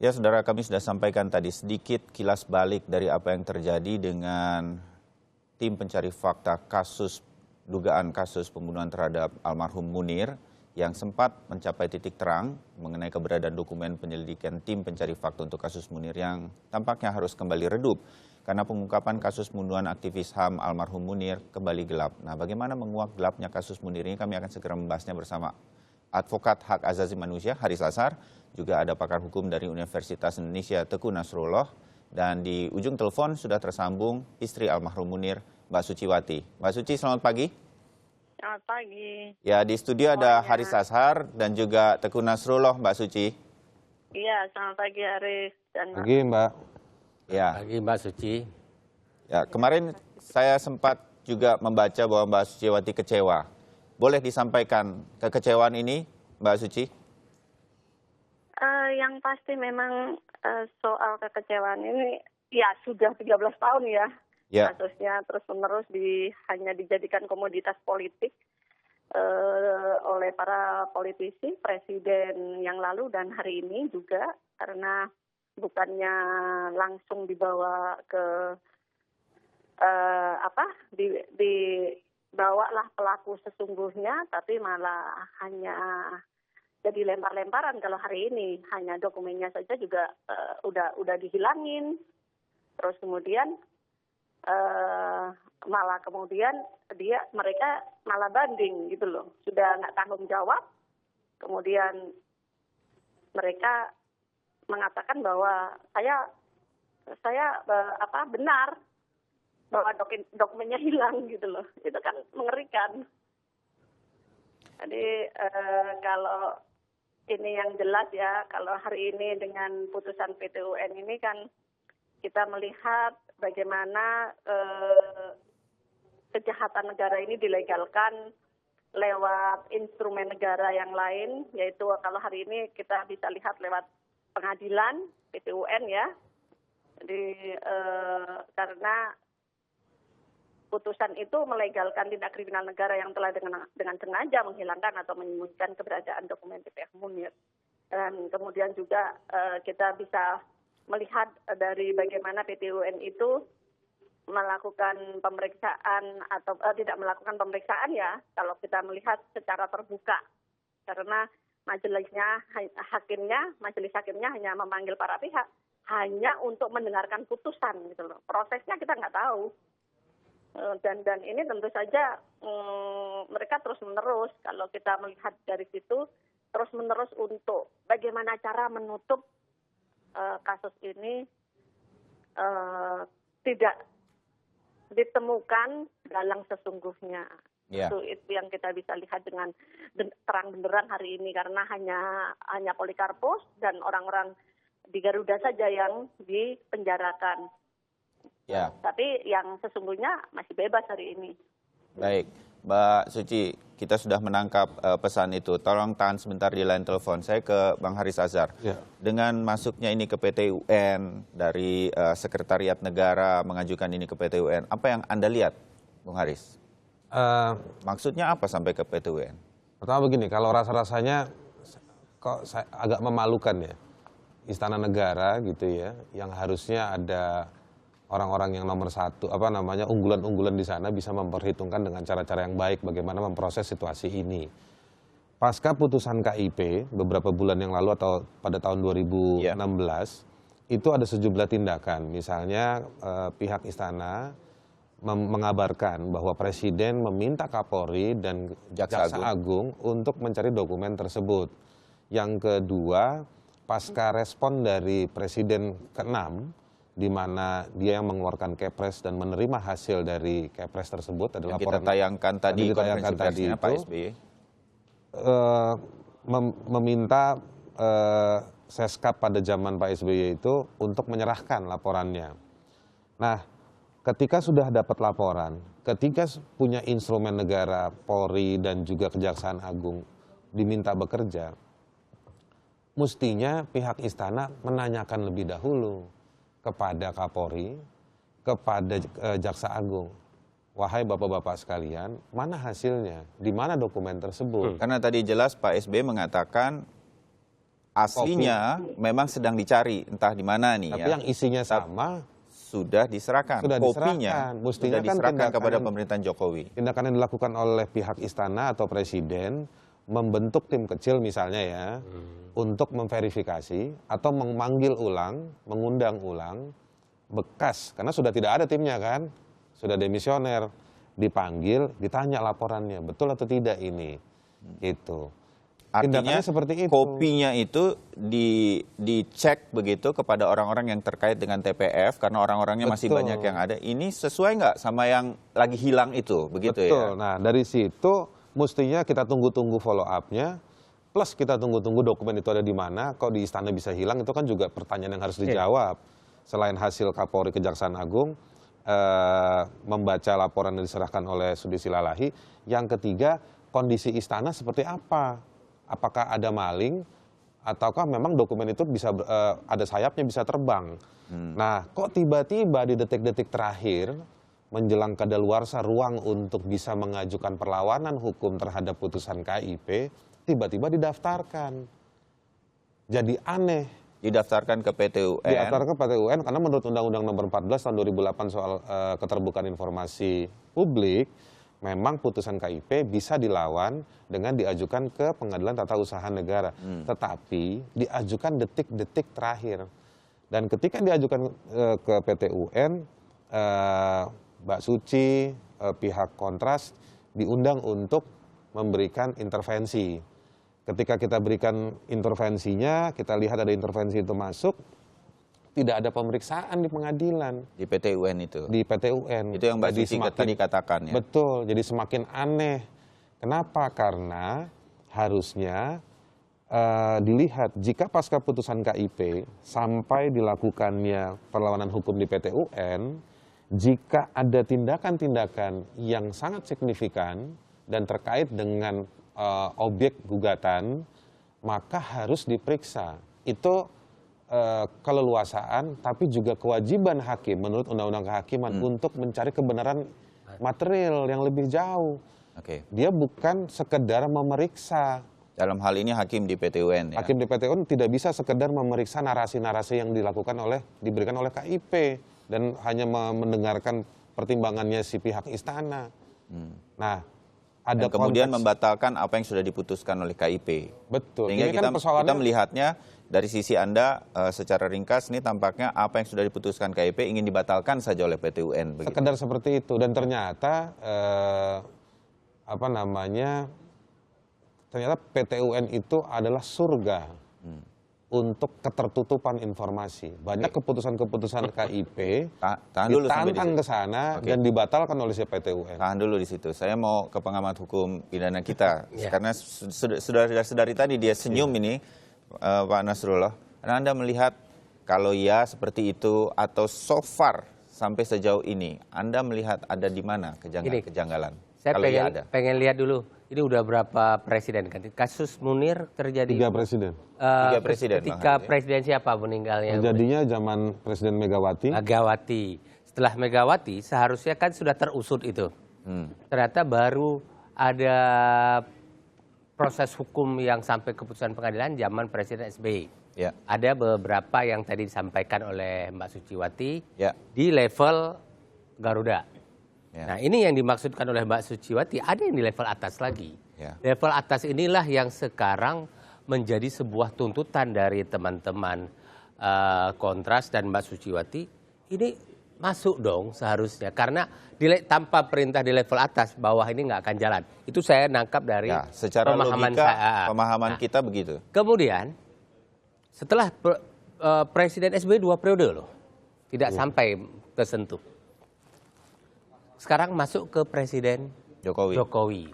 Ya, saudara, kami sudah sampaikan tadi sedikit kilas balik dari apa yang terjadi dengan tim pencari fakta dugaan kasus pembunuhan terhadap almarhum Munir yang sempat mencapai titik terang mengenai keberadaan dokumen penyelidikan tim pencari fakta untuk kasus Munir yang tampaknya harus kembali redup karena pengungkapan kasus pembunuhan aktivis HAM almarhum Munir kembali gelap. Nah, bagaimana menguak gelapnya kasus Munir ini kami akan segera membahasnya bersama Advokat Hak Asasi Manusia Haris Azhar, juga ada pakar hukum dari Universitas Indonesia Teguh Nasrullah, dan di ujung telepon sudah tersambung istri almarhum Munir, Mbak Suciwati. Mbak Suci, selamat pagi. Selamat pagi. Ya, di studio ada Haris Azhar dan juga Teguh Nasrullah, Mbak Suci. Iya, selamat pagi Haris dan Pagi, Mbak. Ya. Pagi, Mbak Suci. Ya, kemarin saya sempat juga membaca bahwa Mbak Suciwati kecewa. Boleh disampaikan kekecewaan ini, Mbak Suci? Yang pasti memang soal kekecewaan ini ya sudah 13 tahun ya. Kasusnya terus-menerus hanya dijadikan komoditas politik oleh para politisi, presiden yang lalu dan hari ini juga, karena bukannya langsung dibawa ke dibawalah pelaku sesungguhnya, tapi malah hanya jadi lempar-lemparan. Kalau hari ini hanya dokumennya saja juga udah dihilangin, terus kemudian malah kemudian mereka malah banding gitu loh, sudah nggak tanggung jawab, kemudian mereka mengatakan bahwa saya benar bahwa dokumennya hilang gitu loh. Itu kan mengerikan. Jadi kalau ini yang jelas ya, kalau hari ini dengan putusan PT UN ini kan kita melihat bagaimana kejahatan negara ini dilegalkan lewat instrumen negara yang lain, yaitu kalau hari ini kita bisa lihat lewat pengadilan PT UN ya. Jadi karena putusan itu melegalkan tindak kriminal negara yang telah dengan sengaja menghilangkan atau menyembunyikan keberadaan dokumen TPS Munir. Dan kemudian juga kita bisa melihat dari bagaimana PT UN itu melakukan pemeriksaan atau tidak melakukan pemeriksaan ya, kalau kita melihat secara terbuka. Karena majelis hakimnya hanya memanggil para pihak hanya untuk mendengarkan putusan gitu loh. Prosesnya kita nggak tahu. Dan ini tentu saja mereka terus-menerus, kalau kita melihat dari situ, terus-menerus untuk bagaimana cara menutup kasus ini tidak ditemukan dalang sesungguhnya. Yeah. Itu yang kita bisa lihat dengan terang benderang hari ini, karena hanya Polikarpus dan orang-orang di Garuda saja yang dipenjarakan. Ya. Tapi yang sesungguhnya masih bebas hari ini. Baik, Mbak Suci, kita sudah menangkap pesan itu. Tolong tahan sebentar di line telepon. Saya ke Bang Haris Azhar. Ya. Dengan masuknya ini ke PT UN, dari Sekretariat Negara mengajukan ini ke PT UN, apa yang Anda lihat, Bung Haris? Maksudnya apa sampai ke PT UN? Pertama begini, kalau rasa-rasanya kok agak memalukan ya. Istana Negara gitu ya, yang harusnya ada orang-orang yang nomor satu, unggulan-unggulan di sana bisa memperhitungkan dengan cara-cara yang baik bagaimana memproses situasi ini. Pasca putusan KIP beberapa bulan yang lalu atau pada tahun 2016, itu ada sejumlah tindakan. Misalnya pihak istana mengabarkan bahwa Presiden meminta Kapolri dan Jaksa Agung untuk mencari dokumen tersebut. Yang kedua, pasca respon dari Presiden ke-6, di mana dia yang mengeluarkan Kepres dan menerima hasil dari Kepres tersebut, adalah laporan kita tayangkan tadi konferensi persnya Pak SBY, meminta Seskap pada zaman Pak SBY itu untuk menyerahkan laporannya. Nah, ketika sudah dapat laporan, ketika punya instrumen negara, Polri dan juga Kejaksaan Agung diminta bekerja, mestinya pihak istana menanyakan lebih dahulu kepada Kapolri, kepada Jaksa Agung. Wahai bapak-bapak sekalian, mana hasilnya? Di mana dokumen tersebut? Karena tadi jelas Pak SBY mengatakan aslinya memang sedang dicari, entah di mana nih Tapi ya. yang isinya sama, Sudah diserahkan, Sudah kopinya diserahkan. Mestinya sudah kan diserahkan tindakan kepada yang- pemerintahan Jokowi. tindakan yang dilakukan oleh pihak istana atau presiden membentuk tim kecil misalnya ya, untuk memverifikasi atau memanggil ulang, mengundang ulang bekas, karena sudah tidak ada timnya kan, sudah demisioner, dipanggil, ditanya laporannya, betul atau tidak ini, gitu. Artinya Tindakannya seperti itu. kopinya itu dicek begitu kepada orang-orang yang terkait dengan TPF, karena orang-orangnya masih Betul. banyak yang ada. Ini sesuai nggak sama yang lagi hilang itu, begitu Betul. ya? Nah, dari situ mestinya kita tunggu-tunggu follow up-nya, plus kita tunggu-tunggu dokumen itu ada di mana, kok di istana bisa hilang, itu kan juga pertanyaan yang harus dijawab. Selain hasil Kapolri Kejaksaan Agung, membaca laporan yang diserahkan oleh Sudisi Lalahi, yang ketiga, kondisi istana seperti apa? Apakah ada maling, ataukah memang dokumen itu bisa ada sayapnya bisa terbang? Nah, kok tiba-tiba di detik-detik terakhir menjelang kadaluarsa ruang untuk bisa mengajukan perlawanan hukum terhadap putusan KIP, tiba-tiba didaftarkan. Jadi aneh. Didaftarkan ke PT UN. Didaftarkan ke PT UN karena menurut Undang-Undang Nomor 14 Tahun 2008 soal keterbukaan informasi publik, memang putusan KIP bisa dilawan dengan diajukan ke Pengadilan Tata Usaha Negara. Tetapi diajukan detik-detik terakhir. Dan ketika diajukan ke PT UN, Mbak Suci, pihak kontras diundang untuk memberikan intervensi. Ketika kita berikan intervensinya, kita lihat ada intervensi itu masuk, tidak ada pemeriksaan di pengadilan. Di PT UN itu. Di PT UN. Itu yang Mbak Jadi Suci tadi katakan ya. Betul, jadi semakin aneh. Kenapa? Karena harusnya dilihat jika pasca putusan KIP sampai dilakukannya perlawanan hukum di PT UN, jika ada tindakan-tindakan yang sangat signifikan dan terkait dengan objek gugatan, maka harus diperiksa. Itu keleluasaan, tapi juga kewajiban hakim menurut Undang-Undang Kehakiman untuk mencari kebenaran material yang lebih jauh. Oke. Dia bukan sekedar memeriksa. Dalam hal ini hakim di PT UN ya. Hakim di PT UN tidak bisa sekedar memeriksa narasi-narasi yang diberikan oleh KIP dan hanya mendengarkan pertimbangannya si pihak istana. Nah, ada Dan kemudian konteks- membatalkan apa yang sudah diputuskan oleh KIP. Betul. Sehingga Ini kan persoalannya- kita melihatnya dari sisi Anda secara ringkas ini tampaknya apa yang sudah diputuskan KIP ingin dibatalkan saja oleh PT UN. Begitu. sekedar seperti itu, dan ternyata ternyata PT UN itu adalah surga untuk ketertutupan informasi. Banyak keputusan-keputusan KIP Tahan dulu sampai di ditantang situ. ke sana Oke. dan dibatalkan oleh si PT UN. Tahan dulu di situ. Saya mau ke pengamat hukum pidana kita. Ya. Karena sudah dari tadi dia senyum ini, Pak Nasrullah. Karena Anda melihat kalau ya seperti itu atau so far sampai sejauh ini, Anda melihat ada di mana kejanggalan? Saya Kalau ya ada. pengen lihat dulu, ini udah berapa presiden kan? Kasus Munir terjadi. 3 presiden. 3 presiden, Bang Ketika Hadi. presiden siapa meninggalnya? Terjadinya zaman Presiden Megawati. Megawati. Setelah Megawati seharusnya kan sudah terusut itu. Ternyata baru ada proses hukum yang sampai keputusan pengadilan zaman Presiden SBY. Ya. Ada beberapa yang tadi disampaikan oleh Mbak Suciwati Ya. di level Garuda. Ya. Nah, ini yang dimaksudkan oleh Mbak Suciwati, ada yang di level atas lagi. Ya. Level atas inilah yang sekarang menjadi sebuah tuntutan dari teman-teman Kontras dan Mbak Suciwati. Ini masuk dong seharusnya, karena tanpa perintah di level atas, bawah ini nggak akan jalan. Itu saya nangkap dari Ya, secara pemahaman logika, saya. pemahaman Nah, kita begitu. kemudian, setelah Presiden SBY 2 periode loh, tidak sampai tersentuh. Sekarang masuk ke Presiden Jokowi.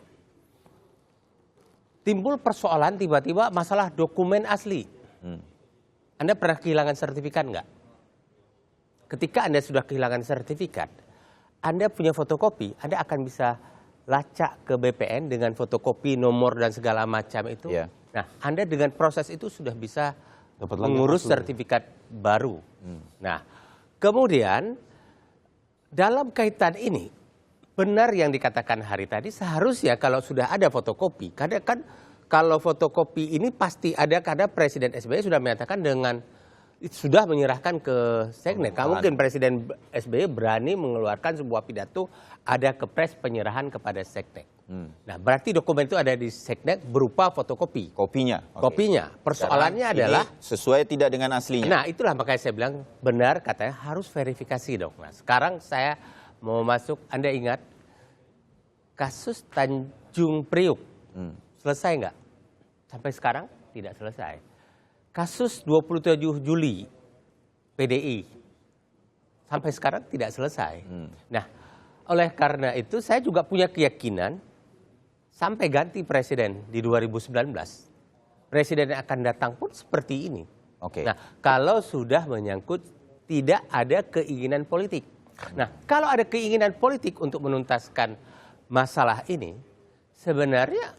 Timbul persoalan tiba-tiba masalah dokumen asli. Anda pernah kehilangan sertifikat nggak? Ketika Anda sudah kehilangan sertifikat, Anda punya fotokopi, Anda akan bisa lacak ke BPN dengan fotokopi, nomor dan segala macam itu. Ya. Nah, Anda dengan proses itu sudah bisa Dapat lagi mengurus asli. sertifikat baru. Nah, kemudian dalam kaitan ini, benar yang dikatakan Hari tadi, seharusnya kalau sudah ada fotokopi, kadang kan kalau fotokopi ini pasti ada karena Presiden SBY sudah menyatakan sudah menyerahkan ke Seknek. Nggak mungkin Presiden SBY berani mengeluarkan sebuah pidato ada kepres penyerahan kepada Seknek. Nah, berarti dokumen itu ada di Seknek berupa fotokopi. Kopinya. Oke. Kopinya. Persoalannya Sekarang adalah ini sesuai tidak dengan aslinya. Nah, itulah makanya saya bilang benar katanya harus verifikasi dong. Nah, sekarang saya mau masuk, Anda ingat kasus Tanjung Priuk selesai nggak? Sampai sekarang tidak selesai. Kasus 27 Juli PDI sampai sekarang tidak selesai. Nah, oleh karena itu saya juga punya keyakinan sampai ganti presiden di 2019, presiden yang akan datang pun seperti ini. Oke. Nah, kalau sudah menyangkut tidak ada keinginan politik. Nah, kalau ada keinginan politik untuk menuntaskan masalah ini, sebenarnya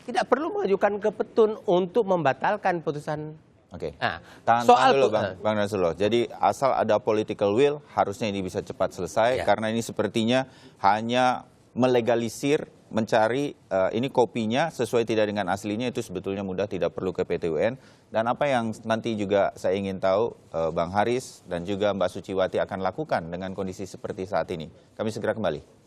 tidak perlu mengajukan ke Petun untuk membatalkan putusan. Oke. Nah, Tahan dulu Bang Nasrullah. Jadi asal ada political will, harusnya ini bisa cepat selesai. Ya. Karena ini sepertinya hanya melegalisir, mencari ini kopinya sesuai tidak dengan aslinya, itu sebetulnya mudah, tidak perlu ke PT UN. Dan apa yang nanti juga saya ingin tahu Bang Haris dan juga Mbak Suciwati akan lakukan dengan kondisi seperti saat ini. Kami segera kembali.